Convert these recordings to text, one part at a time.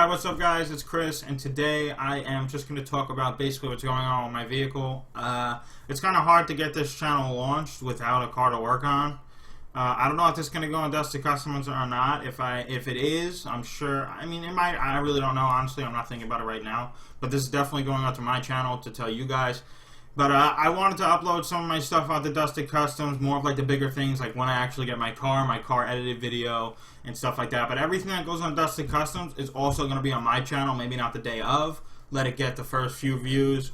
Alright, what's up guys? It's Chris, and today I am just going to talk about basically what's going on with my vehicle. It's kind of hard to get this channel launched without a car to work on. I don't know if this is going to go on Dusty Customs or not. If it is, I'm sure, I mean, it might, I really don't know, honestly. I'm not thinking about it right now. But this is definitely going onto my channel to tell you guys. But I wanted to upload some of my stuff onto Dusty Customs, more of like the bigger things, like when I actually get my car edited video, and stuff like that. But everything that goes on Dusty Customs is also going to be on my channel, maybe not the day of. Let it get the first few views.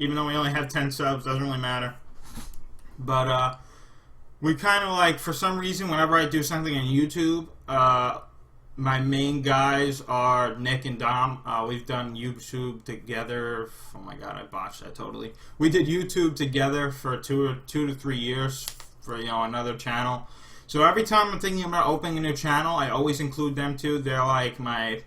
Even though we only have 10 subs, doesn't really matter. But we kind of like, for some reason, whenever I do something on YouTube, my main guys are Nick and Dom. We've done YouTube together. Oh my god, I botched that totally. We did YouTube together for two to 3 years for another channel. So every time I'm thinking about opening a new channel, I always include them too. They're like my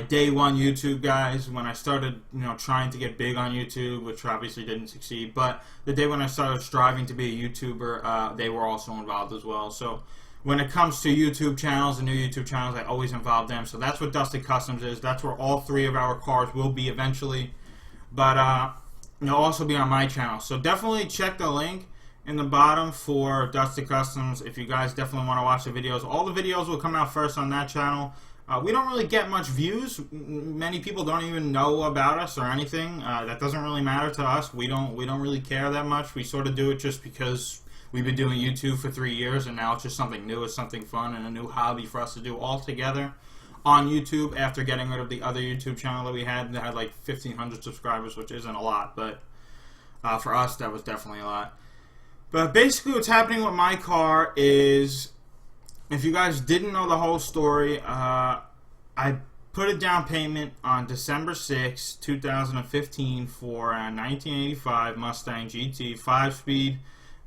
day one YouTube guys when I started trying to get big on YouTube, which obviously didn't succeed. But the day when I started striving to be a YouTuber, they were also involved as well. So when it comes to YouTube channels and new YouTube channels, I always involve them. So that's what Dusty Customs is. That's where all three of our cars will be eventually. But they'll also be on my channel. So definitely check the link in the bottom for Dusty Customs if you guys definitely want to watch the videos. All the videos will come out first on that channel. We don't really get much views. Many people don't even know about us or anything. That doesn't really matter to us. We don't really care that much. We sort of do it just because we've been doing YouTube for 3 years, and now it's just something new. It's something fun and a new hobby for us to do all together on YouTube after getting rid of the other YouTube channel that we had that had like 1,500 subscribers, which isn't a lot, but for us that was definitely a lot. But basically what's happening with my car is, if you guys didn't know the whole story, I put a down payment on December 6, 2015 for a 1985 Mustang GT 5-speed.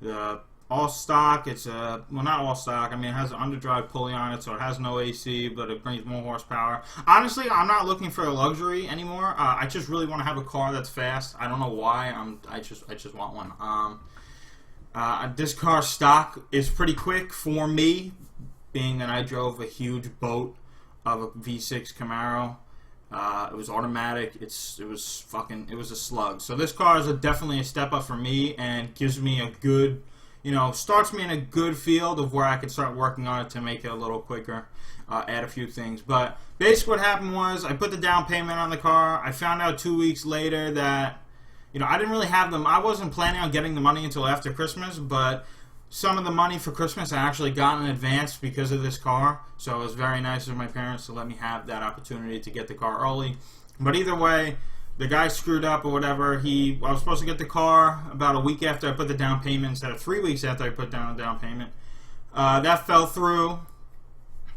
The all stock. It's well, not all stock. I mean, it has an underdrive pulley on it, so it has no AC, but it brings more horsepower. Honestly, I'm not looking for a luxury anymore. I just really want to have a car that's fast. I don't know why. I just want one. This car stock is pretty quick for me, being that I drove a huge boat of a V6 Camaro. It was automatic. It was a slug. So this car is definitely a step up for me and gives me a good, starts me in a good field of where I can start working on it to make it a little quicker, add a few things. But basically what happened was I put the down payment on the car. I found out 2 weeks later that, I didn't really have them. I wasn't planning on getting the money until after Christmas, but some of the money for Christmas I actually got in advance because of this car. So it was very nice of my parents to let me have that opportunity to get the car early. But either way, the guy screwed up or whatever. I was supposed to get the car about a week after I put the down payment instead of 3 weeks after I put down the down payment. That fell through.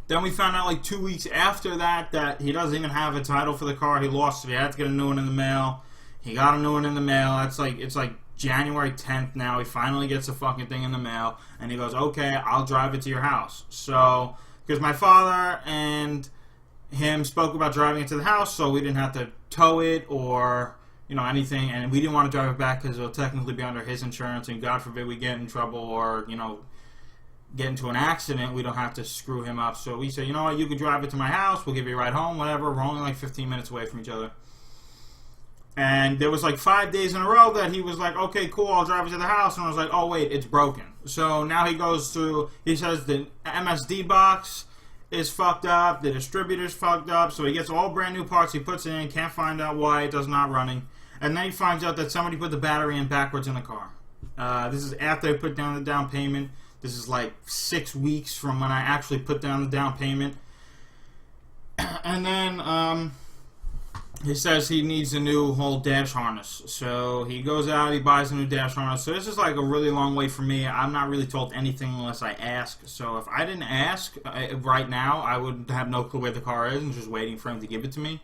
Then we found out like 2 weeks after that he doesn't even have a title for the car. He lost it. He had to get a new one in the mail. He got a new one in the mail. It's like January 10th now. He finally gets the fucking thing in the mail, and he goes, okay, I'll drive it to your house. So, because my father and him spoke about driving it to the house, so we didn't have to tow it or, anything, and we didn't want to drive it back because it'll technically be under his insurance, and God forbid we get in trouble or, get into an accident, we don't have to screw him up. So we said, you know what, you can drive it to my house, we'll give you a ride home, whatever. We're only like 15 minutes away from each other. And there was like 5 days in a row that he was like, okay, cool, I'll drive it to the house. And I was like, oh, wait, it's broken. So now he goes through, he says the MSD box is fucked up, the distributor's fucked up. So he gets all brand new parts he puts in, can't find out why it does not running. And then he finds out that somebody put the battery in backwards in the car. This is after I put down the down payment. This is like 6 weeks from when I actually put down the down payment. And then, he says he needs a new whole dash harness. So he goes out, he buys a new dash harness. So this is like a really long way for me. I'm not really told anything unless I ask. So if I didn't ask right now, I would have no clue where the car is and just waiting for him to give it to me.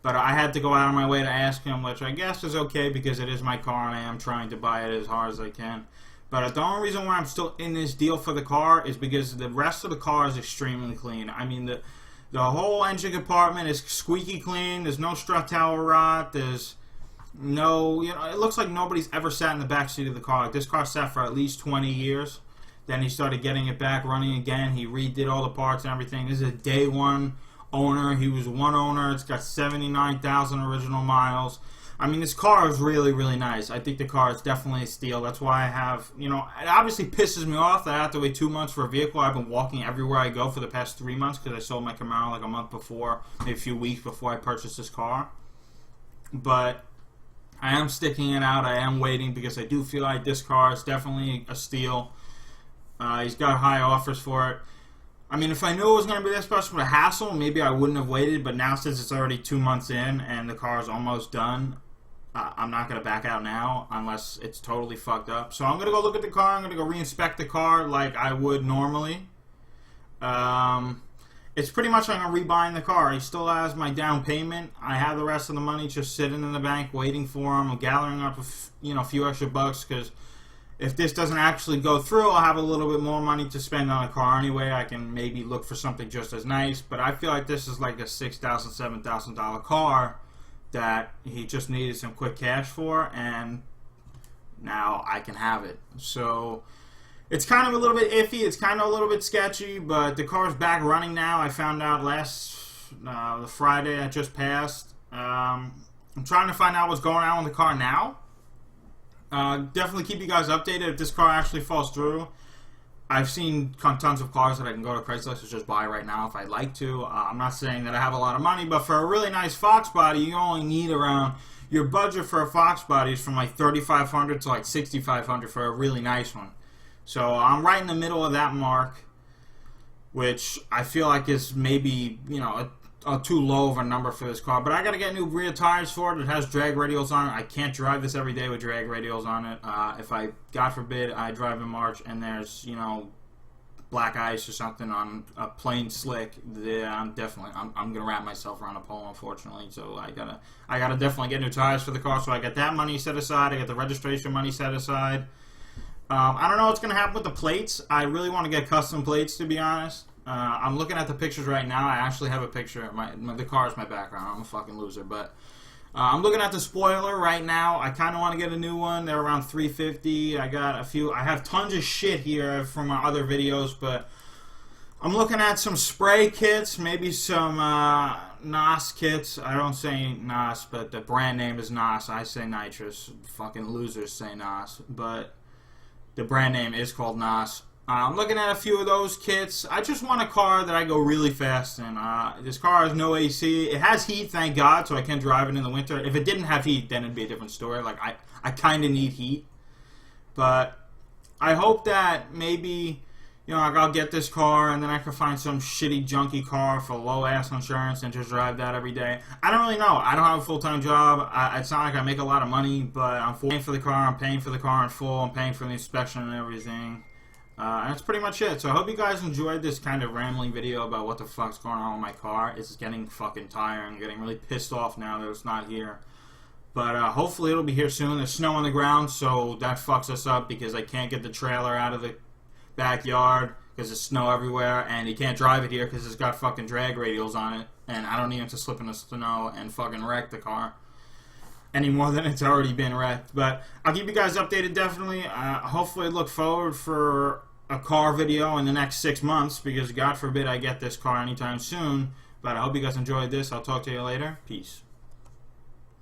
But I had to go out of my way to ask him, which I guess is okay because it is my car and I am trying to buy it as hard as I can. But the only reason why I'm still in this deal for the car is because the rest of the car is extremely clean. I mean, the whole engine compartment is squeaky clean. There's no strut tower rot. There's no, it looks like nobody's ever sat in the back seat of the car. Like, this car sat for at least 20 years. Then he started getting it back running again. He redid all the parts and everything. This is a day one owner. He was one owner. It's got 79,000 original miles. I mean, this car is really, really nice. I think the car is definitely a steal. That's why I have, you know, it obviously pisses me off that I have to wait 2 months for a vehicle. I've been walking everywhere I go for the past 3 months because I sold my Camaro like a month before, maybe a few weeks before I purchased this car. But I am sticking it out. I am waiting because I do feel like this car is definitely a steal. He's got high offers for it. I mean, if I knew it was going to be this much of a hassle, maybe I wouldn't have waited. But now, since it's already 2 months in and the car is almost done, I'm not going to back out now unless it's totally fucked up. So I'm going to go look at the car. I'm going to go re-inspect the car like I would normally. It's pretty much like I'm rebuying the car. He still has my down payment. I have the rest of the money just sitting in the bank waiting for him. I'm gathering up a few extra bucks because if this doesn't actually go through, I'll have a little bit more money to spend on a car anyway. I can maybe look for something just as nice. But I feel like this is like a $6,000, $7,000 car that he just needed some quick cash for, and now I can have it. So it's kind of a little bit iffy. It's kind of a little bit sketchy, but the car's back running now. I found out the Friday that just passed. I'm trying to find out what's going on with the car now. Definitely keep you guys updated if this car actually falls through. I've seen tons of cars that I can go to Craigslist and just buy right now if I'd like to. I'm not saying that I have a lot of money, but for a really nice Fox body, you only need around, your budget for a Fox body is from like $3,500 to like $6,500 for a really nice one. So I'm right in the middle of that mark, which I feel like is maybe, you know, a too low of a number for this car. But I got to get new rear tires for it. It has drag radials on it. I can't drive this every day with drag radials on it. If I, God forbid, I drive in March and there's, you know, black ice or something on a plain slick, I'm gonna wrap myself around a pole, unfortunately. So I gotta definitely get new tires for the car. So I got that money set aside. I got the registration money set aside. I don't know what's gonna happen with the plates. I really want to get custom plates, to be honest. I'm looking at the pictures right now. I actually have a picture. The car is my background. I'm a fucking loser, but I'm looking at the spoiler right now. I kind of want to get a new one. They're around $350. I have tons of shit here from my other videos, but I'm looking at some spray kits, maybe some NOS kits. I don't say NOS, but the brand name is NOS. I say nitrous. Fucking losers say NOS, but the brand name is called NOS. I'm looking at a few of those kits. I just want a car that I go really fast in. This car has no AC. It has heat, thank God, so I can drive it in the winter. If it didn't have heat, then it'd be a different story. Like, I kind of need heat. But I hope that maybe, you know, I'll get this car and then I can find some shitty, junky car for low-ass insurance and just drive that every day. I don't really know. I don't have a full-time job. It's not like I make a lot of money, but I'm paying for the car. I'm paying for the car in full. I'm paying for the inspection and everything. And that's pretty much it. So I hope you guys enjoyed this kind of rambling video about what the fuck's going on with my car. It's getting fucking tiring. I'm getting really pissed off now that it's not here. But hopefully it'll be here soon. There's snow on the ground, so that fucks us up because I can't get the trailer out of the backyard because there's snow everywhere, and you can't drive it here because it's got fucking drag radials on it, and I don't need it to slip in the snow and fucking wreck the car any more than it's already been wrecked. But I'll keep you guys updated, definitely. Hopefully look forward for a car video in the next 6 months because God forbid I get this car anytime soon. But I hope you guys enjoyed this. I'll talk to you later. Peace.